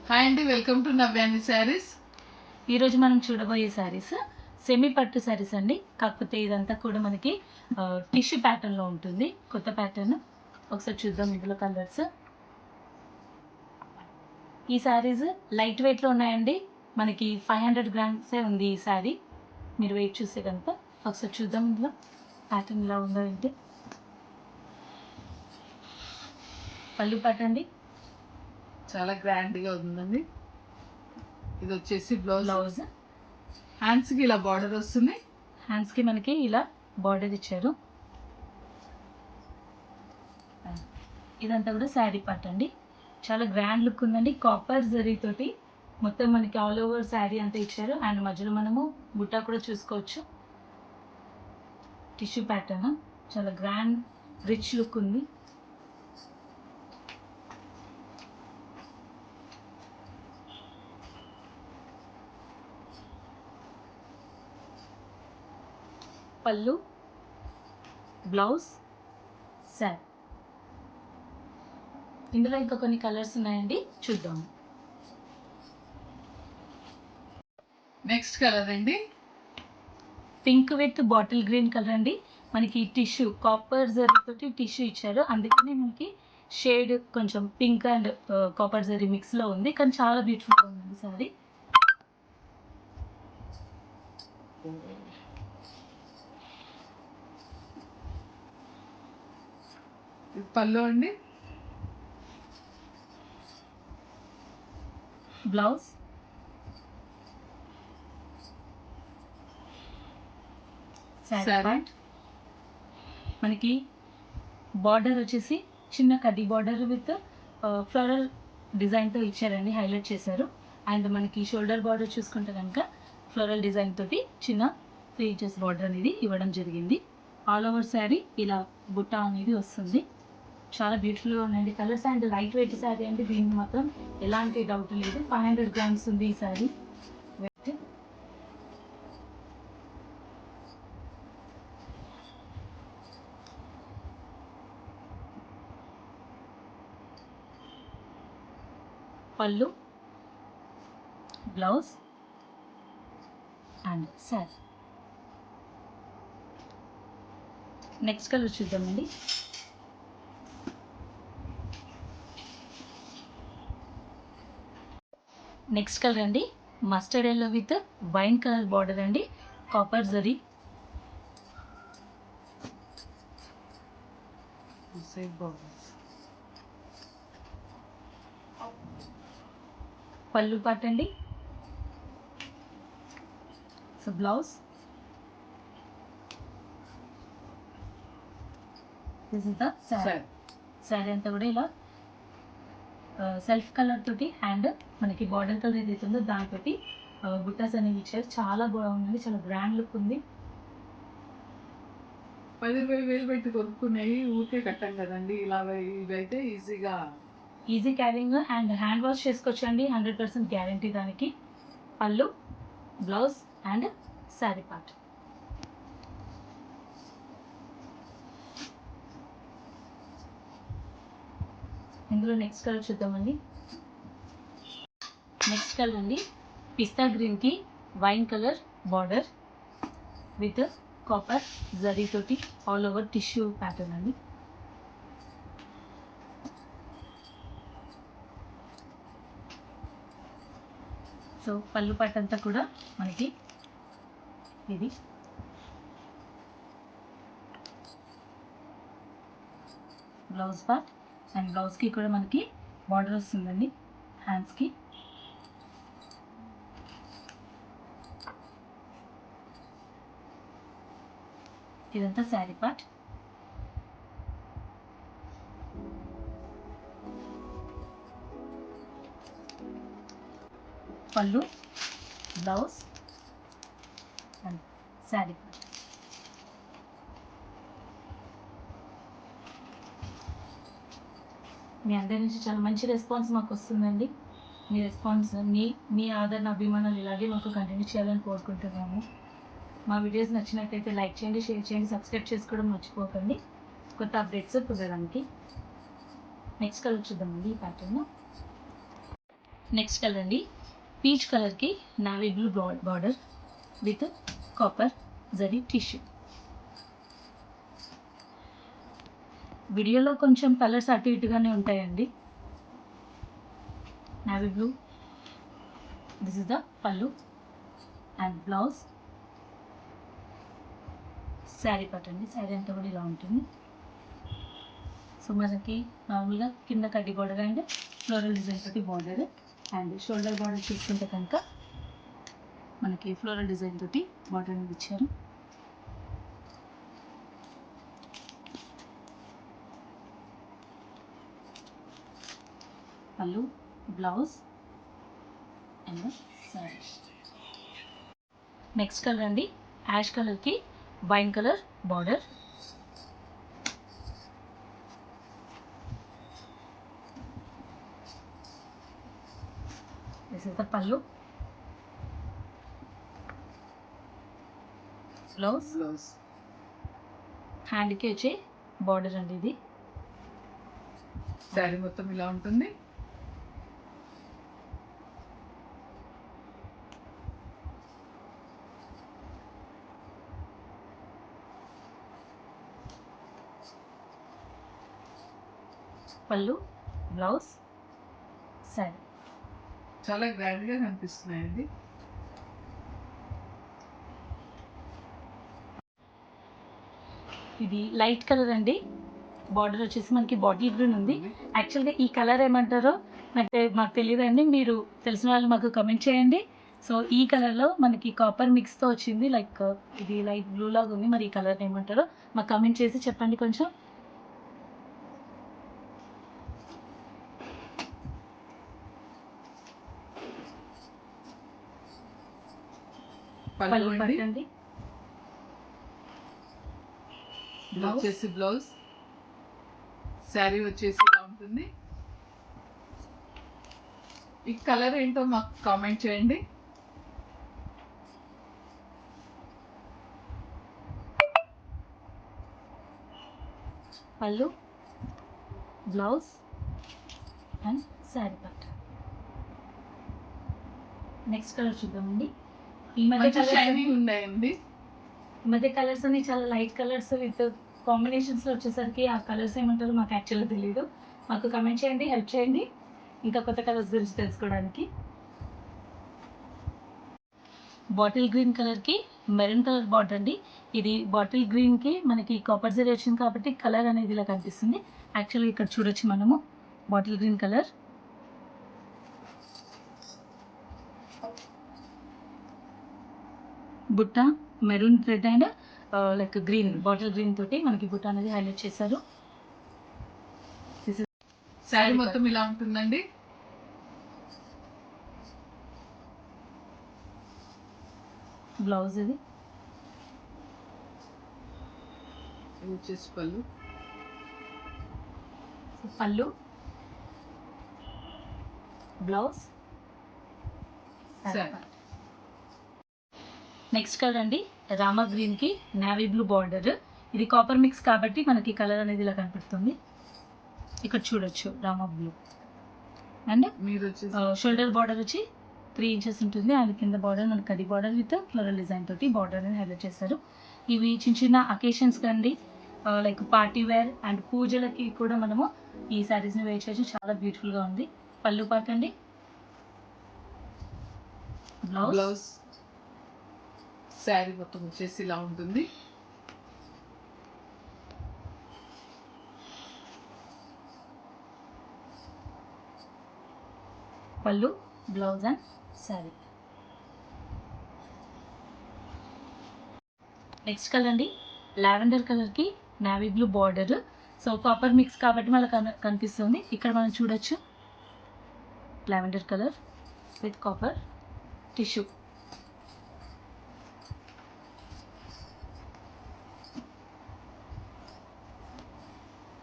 Hi అండి, welcome to నవ్యాని saris. ఈరోజు మనం చూడబోయే శారీస్ సెమీ పట్టు శారీస్ అండి. కాకపోతే ఇదంతా కూడా మనకి టిష్యూ ప్యాటర్న్లో ఉంటుంది. కొత్త ప్యాటర్న్ ఒకసారి చూద్దాం. ఇందులో కలర్స్, ఈ శారీస్ లైట్ వెయిట్లో ఉన్నాయండి. మనకి 500 గ్రామ్సే ఉంది ఈ శారీ. మీరు వెయిట్ చూస్తే కనుక ఒకసారి చూద్దాం. ఇందులో ప్యాటర్న్ ఇలా ఉందో ఏంటి. పళ్ళు పట్టండి, చాలా గ్రాండ్గా ఉందండి. ఇది వచ్చేసి బ్లౌజ్. హ్యాండ్స్కి ఇలా బార్డర్ వస్తుంది. హ్యాండ్స్కి మనకి ఇలా బార్డర్ ఇచ్చారు. ఇదంతా కూడా శారీ పార్ట్ అండి. చాలా గ్రాండ్ లుక్ ఉందండి. కాపర్ జరీ తోటి మొత్తం మనకి ఆల్ ఓవర్ శారీ అంతా ఇచ్చారు. అండ్ మధ్యలో మనము బుట్టా కూడా చూసుకోవచ్చు. టిష్యూ ప్యాటర్న్ చాలా గ్రాండ్ రిచ్ లుక్ ఉంది. పళ్ళు, బ్లౌజ్, శారీ. ఇందులో ఇంకా కొన్ని కలర్స్ ఉన్నాయండి, చూద్దాం. నెక్స్ట్ కలర్ అండి, pink with bottle green colour అండి. మనకి టిష్యూ కాపర్ జరీ తోటి టిష్యూ ఇచ్చారు. అందుకని మనకి షేడ్ కొంచెం పింక్ అండ్ కాపర్ జరీ మిక్స్లో ఉంది. కానీ చాలా బ్యూటిఫుల్గా ఉంది సారీ. పళ్ళు అండి, బ్లౌజ్, శారీ. మనకి బార్డర్ వచ్చేసి చిన్న కడ్డీ బార్డర్ విత్ ఫ్లోరల్ డిజైన్తో ఇచ్చారండి, హైలైట్ చేశారు. అండ్ మనకి షోల్డర్ బార్డర్ చూసుకుంటే కనుక ఫ్లోరల్ డిజైన్ తోటి చిన్న 3 ఇంచెస్ బార్డర్ అనేది ఇవ్వడం జరిగింది. ఆల్ ఓవర్ శారీ ఇలా బుట్ట అనేది వస్తుంది. చాలా బ్యూటిఫుల్గా ఉందండి colours. And light weight sari అండి, దీనికి మాత్రం ఎలాంటి డౌట్ లేదు. 500 గ్రామ్స్ ఉంది ఈ శారీ వెయిట్. పళ్ళు, blouse and sari. Next colour చూద్దామండి. నెక్స్ట్ కలర్ అండి, mustard yellow with wine colour border అండి, కాపర్ జరీ. పళ్ళు పార్ట్ అండి. So blouse, this is the sari. Sari అంతా కూడా ఇలా సెల్ఫ్ కలర్ తోటి అండ్ మనకి బార్డర్ కలర్ ఏదైతే ఉందో దాంతో బుట్టాస్ అనేవి ఇచ్చారు. చాలా బాగుంది, చాలా గ్రాండ్ లుక్ ఉంది. 10,000 పెట్టి కొనుక్కునేవి ఊరికే కట్టాం కదండి. ఇలా ఇవైతే easy carrying and hand wash చేసుకోవచ్చు అండి. 100% గ్యారంటీ దానికి. పళ్ళు, బ్లౌజ్ అండ్ శారీ పార్ట్. ఇందులో నెక్స్ట్ కలర్ చూద్దామండి. నెక్స్ట్ కలర్ అండి, పిస్తా గ్రీన్కి wine colour border with copper zari తోటి ఆల్ ఓవర్ టిష్యూ ప్యాటర్న్ అండి. సో పళ్ళు పార్ట్ అంతా కూడా మనకి ఇది. బ్లౌజ్ పార్ట్ అండ్ బ్లౌజ్కి కూడా మనకి బార్డర్ వస్తుందండి హ్యాండ్స్కి. ఇదంతా శారీ పార్ట్. పళ్ళు, బ్లౌజ్ అండ్ శారీ పార్ట్. మీ అందరి నుంచి చాలా మంచి రెస్పాన్స్ మాకు వస్తుందండి. మీ రెస్పాన్స్, మీ ఆదరణ, అభిమానాలు ఇలాగే మాకు కంటిన్యూ చేయాలని కోరుకుంటున్నాము. మా వీడియోస్ నచ్చినట్లయితే లైక్ చేయండి, షేర్ చేయండి, సబ్స్క్రైబ్ చేసుకోవడం మర్చిపోకండి కొత్త అప్డేట్స్ పొందడానికి. నెక్స్ట్ కలర్ చూద్దామండి ఈ ప్యాటర్న్. నెక్స్ట్ కలర్ అండి పీచ్ కలర్కి navy blue border with copper zari tissue. వీడియోలో కొంచెం కలర్స్ అటు ఇటుగానే ఉంటాయండి. Navy blue, this is the పళ్ళు అండ్ బ్లౌజ్. శారీ పట్టండి, శారీ అంతా కూడా ఇలా ఉంటుంది. సో మనకి మామూలుగా కింద కడ్డీ బార్డర్ అండ్ ఫ్లోరల్ డిజైన్ తోటి బార్డర్ అండ్ షోల్డర్ బార్డర్ చూసుకుంటే కనుక మనకి ఫ్లోరల్ డిజైన్ తోటి బార్డర్ అనేది ఇచ్చారు. పళ్ళు, blouse and sari. Next colour అండి యాష్ కలర్కి wine colour border. This is the పళ్ళు, బ్లౌజ్, హ్యాండ్కి వచ్చే బార్డర్ అండి ఇది. శారీ మొత్తం ఇలా ఉంటుంది. పళ్ళు, బ్లౌజ్, శారీ. చాలా గ్రాండ్గా కనిపిస్తున్నాయండి. ఇది లైట్ కలర్ అండి. బార్డర్ వచ్చేసి మనకి బాటిల్ గ్రీన్ ఉంది. యాక్చువల్గా ఈ కలర్ ఏమంటారో అంటే మాకు తెలియదండి, మీరు తెలిసిన వాళ్ళు మాకు కమెంట్ చేయండి. సో ఈ కలర్లో మనకి కాపర్ మిక్స్తో వచ్చింది, లైక్ ఇది లైట్ బ్లూ లాగా ఉంది. మరి ఈ కలర్ ఏమంటారో మాకు కమెంట్ చేసి చెప్పండి కొంచెం. పళ్ళు పట్టండి, వచ్చేసి బ్లౌజ్, శారీ వచ్చేసి ఇలా ఉంటుంది. ఈ కలర్ ఏంటో మాకు కామెంట్ చేయండి. పళ్ళు, బ్లౌజ్ అండ్ శారీ పట్టు. నెక్స్ట్ కలర్ చూద్దామండి. ఈ మధ్య షైనింగ్ ఉన్నాయండి. కలర్స్ అన్ని చాలా లైట్ కలర్స్ విత్ కాంబినేషన్స్లో వచ్చేసరికి ఆ కలర్స్ ఏమంటారో మాకు యాక్చువల్గా తెలియదు. మాకు కమెంట్ చేయండి, హెల్ప్ చేయండి ఇంకా కొత్త కలర్స్ గురించి తెలుసుకోవడానికి. బాటిల్ గ్రీన్ కలర్కి మెరూన్ కలర్ బార్డర్ అండి. ఇది బాటిల్ గ్రీన్కి మనకి కాపర్ జరీ వచ్చింది కాబట్టి కలర్ అనేది ఇలా కనిపిస్తుంది. యాక్చువల్గా ఇక్కడ చూడొచ్చు మనము బాటిల్ గ్రీన్ కలర్. బుట్ట maroon thread and like green bottle green తోటి మనకి బుట్ట అనేది హైలైట్ చేశారు. శారీ మొత్తం ఇలా ఉంటుందండి. బ్లౌజ్ ఇది వచ్చేసి పళ్ళు, బ్లౌజ్, నెక్స్ట్ కలర్ అండి రామా గ్రీన్కి నావీ బ్లూ బార్డర్. ఇది కాపర్ మిక్స్ కాబట్టి మనకి కలర్ అనేది ఇలా కనిపిస్తుంది. ఇక్కడ చూడొచ్చు రామా బ్లూ అండ్ మీరు వచ్చేసి షోల్డర్ బార్డర్ వచ్చి 3 inches ఉంటుంది. అండ్ కింద బార్డర్ మనకి కడి బార్డర్ విత్ ఫ్లోరల్ డిజైన్ తోటి బార్డర్ అని హైలైట్ చేశారు. ఇవి చిన్న చిన్న అకేషన్స్ కండి, లైక్ పార్టీ వేర్ అండ్ పూజలకి కూడా మనము ఈ శారీస్ని వేర్ చేయొచ్చు. చాలా బ్యూటిఫుల్గా ఉంది. పళ్ళు పార్ట్ అండి, బ్లౌజ్, శారీ మొత్తం వచ్చేసి ఇలా ఉంటుంది. పళ్ళు, blouse and sari. Next colour అండి లావెండర్ కలర్కి navy blue border. So copper mix కాబట్టి మనకు కనిపిస్తుంది. ఇక్కడ మనం చూడొచ్చు lavender colour with copper tissue.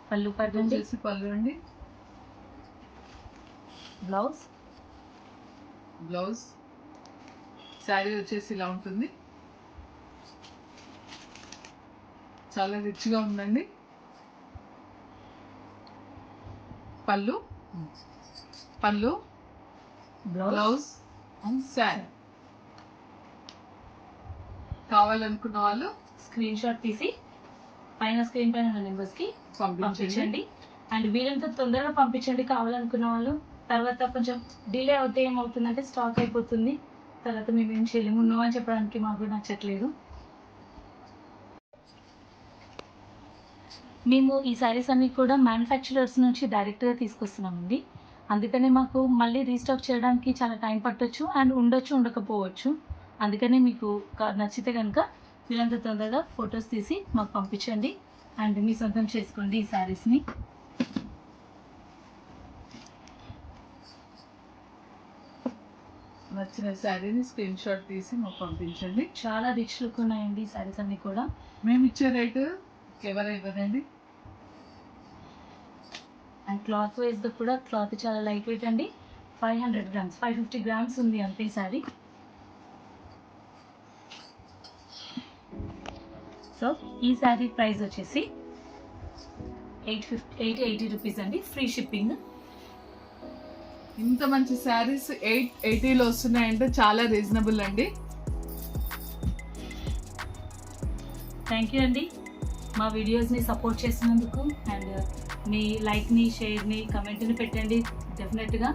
పళ్ళు పార్ట్ అండి, వచ్చేసి పళ్ళు అండి. బ్లౌజ్, శారీ వచ్చేసి ఇలా ఉంటుంది. చాలా రిచ్గా ఉందండి. పళ్ళు, బ్లౌజ్ అండ్ శారీ. కావాలనుకున్న వాళ్ళు స్క్రీన్ షాట్ తీసి స్క్రీన్ పైన ఉన్న నెంబర్స్కి పంపించండి. అండ్ వీలంత తొందరగా పంపించండి కావాలనుకున్న వాళ్ళు. తర్వాత కొంచెం డిలే అవుతే ఏమవుతుందంటే స్టాక్ అయిపోతుంది, తర్వాత మేము ఏం చేయలేము. నో అని చెప్పడానికి మాకు కూడా నచ్చట్లేదు. మేము ఈ శారీస్ అన్నీ కూడా మ్యానుఫ్యాక్చరర్స్ నుంచి డైరెక్ట్గా తీసుకొస్తున్నామండి. అందుకనే మాకు మళ్ళీ రీస్టాక్ చేయడానికి చాలా టైం పట్టొచ్చు అండ్ ఉండొచ్చు, ఉండకపోవచ్చు. అందుకనే మీకు నచ్చితే కనుక వీళ్ళంత తొందరగా ఫొటోస్ తీసి మాకు పంపించండి అండ్ మీ సొంతం చేసుకోండి ఈ శారీస్ని. నచ్చిన శారీని స్క్రీన్ షాట్ తీసి మాకు పంపించండి. చాలా రిచ్ లుక్ ఉన్నాయండి ఈ శారీస్ అన్నీ కూడా. మేము ఇచ్చే రేటు ఎవరు ఇవ్వదండి. అండ్ క్లాత్ వైజ్గా కూడా క్లాత్ చాలా లైట్ వెయిట్ అండి. 500 grams 550 grams ఉంది అంతే శారీ. సో ఈ శారీ ప్రైస్ వచ్చేసి 880 రూపీస్ అండి, ఫ్రీ షిప్పింగ్. ఇంత మంచి శారీస్ 880లో వస్తున్నాయంటే చాలా రీజనబుల్ అండి. థ్యాంక్ యూ అండి మా వీడియోస్ని సపోర్ట్ చేసినందుకు. అండ్ మీ లైక్ని, షేర్ని, కమెంట్ని పెట్టండి డెఫినెట్గా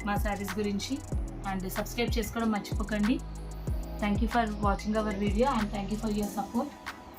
మా శారీస్ గురించి. అండ్ సబ్స్క్రైబ్ చేసుకోవడం మర్చిపోకండి. Thank you for watching our video and thank you for your support.